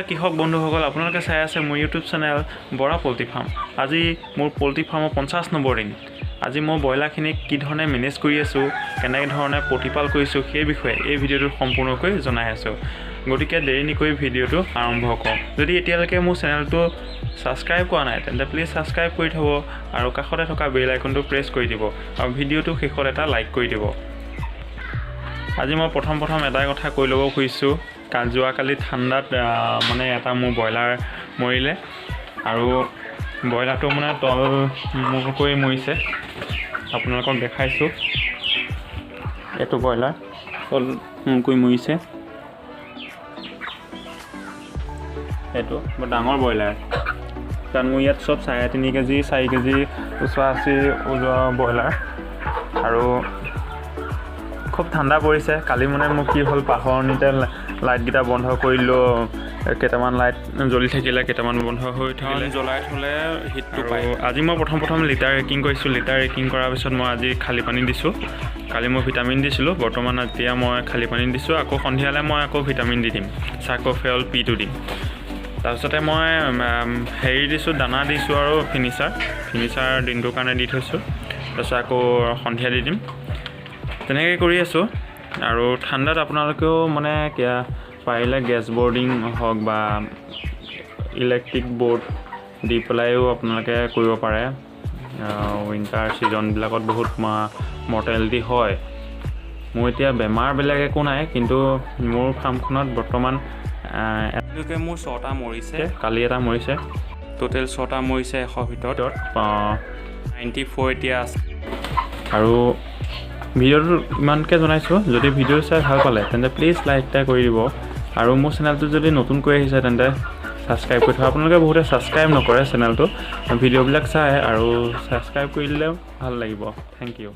কৃষক বন্ধুসকল আপোনালোকে চাই আছে মোৰ YouTube channel Bora poultry farm. আজি মোৰ পল্ট্ৰি ফাৰ্মৰ 50 নম্বৰ দিন। আজি মই ব্ৰইলাৰখিনিক কি ধৰণে মেনেজ কৰি আছোঁ, কেনেকৈ ধৰণে প্ৰতিপাল কৰিছোঁ সেই বিষয়ে এই ভিডিঅ'টোত সম্পূৰ্ণকৈ জনাই আছোঁ। গতিকে দেৰি নকৰি ভিডিঅ'টো আৰম্ভ কৰোঁ। যদি এতিয়ালৈকে মোৰ চেনেলটো ছাবস্ক্ৰাইব কৰা নাই তেন্তে প্লিজ ছাবস্ক্ৰাইব কৰি থ'ব আৰু কাষতে থকা বেল আইকনটো প্ৰেছ কৰি দিব আৰু ভিডিঅ'টো শেষত এটা লাইক কৰি দিব। আজি মই প্ৰথম এটা কথা কৈ ল'ব খুজিছোঁ। যোৱাকালি ঠাণ্ডাত মানে এটা মোৰ ব্ৰইলাৰ মৰিলে আৰু ব্ৰইলাৰটো মানে তল মূৰকৈ মৰিছে। আপোনালোকক দেখাইছোঁ, এইটো ব্ৰইলাৰ তল মূৰকৈ মৰিছে। এইটো বৰ ডাঙৰ ব্ৰইলাৰ, কাৰণ মোৰ ইয়াত চব 3.5 কেজি 4 কেজি ওচৰা-ওচৰি ওজনৰ ব্ৰইলাৰ। আৰু খুব ঠাণ্ডা পৰিছে। কালি মানে মোৰ কি হ'ল, পাহৰণিতে লাইটকেইটা বন্ধ কৰিলোঁ। কেইটামান লাইট জ্বলি থাকিলে, কেইটামান বন্ধ হৈ থাকিলে, জ্বলাই থ'লে হিটটো পায়। আজি মই প্ৰথম লিটাৰ ৰেকিং কৰিছোঁ। লিটাৰ ৰেকিং কৰাৰ পিছত মই আজি খালী পানী দিছোঁ। কালি মই ভিটামিন দিছিলোঁ, বৰ্তমান এতিয়া মই খালী পানী দিছোঁ। আকৌ সন্ধিয়ালৈ মই আকৌ ভিটামিন দি দিম, চাৰ্কোফেল P2 দিম। তাৰপিছতে মই হেৰি দিছোঁ, দানা দিছোঁ আৰু ফিনিচাৰ দিনটোৰ কাৰণে দি থৈছোঁ। তাৰপিছত আকৌ সন্ধিয়া দি দিম। তেনেকৈ কৰি আছোঁ। আৰু ঠাণ্ডাত আপোনালোকেও মানে পাৰিলে গেছ বৰ্ডিং হওক বা ইলেক্ট্ৰিক বৰ্ড দি পেলাইও আপোনালোকে কৰিব পাৰে। উইণ্টাৰ ছিজনবিলাকত বহুত মৰ্টেলিটি হয়। মোৰ এতিয়া বেমাৰবিলাক একো নাই, কিন্তু মোৰ ফাৰ্মখনত বৰ্তমান এতিয়ালৈকে মোৰ 6টা মৰিছে। কালি এটা মৰিছে। টোটেল 6টা মৰিছে 100 ভিতৰত। 94 এতিয়া আছে। আৰু ভিডিঅ'টো ইমানকৈ জনাইছোঁ। যদি ভিডিঅ' চাই ভাল পালে তেন্তে প্লিজ লাইক এটা কৰি দিব। আৰু মোৰ চেনেলটো যদি নতুনকৈ আহিছে তেন্তে ছাবস্ক্ৰাইব কৰি থোৱা। আপোনালোকে বহুতে ছাবস্ক্ৰাইব নকৰে চেনেলটো, ভিডিঅ'বিলাক চাই আৰু ছাবস্ক্ৰাইব কৰি দিলে ভাল লাগিব। Thank U.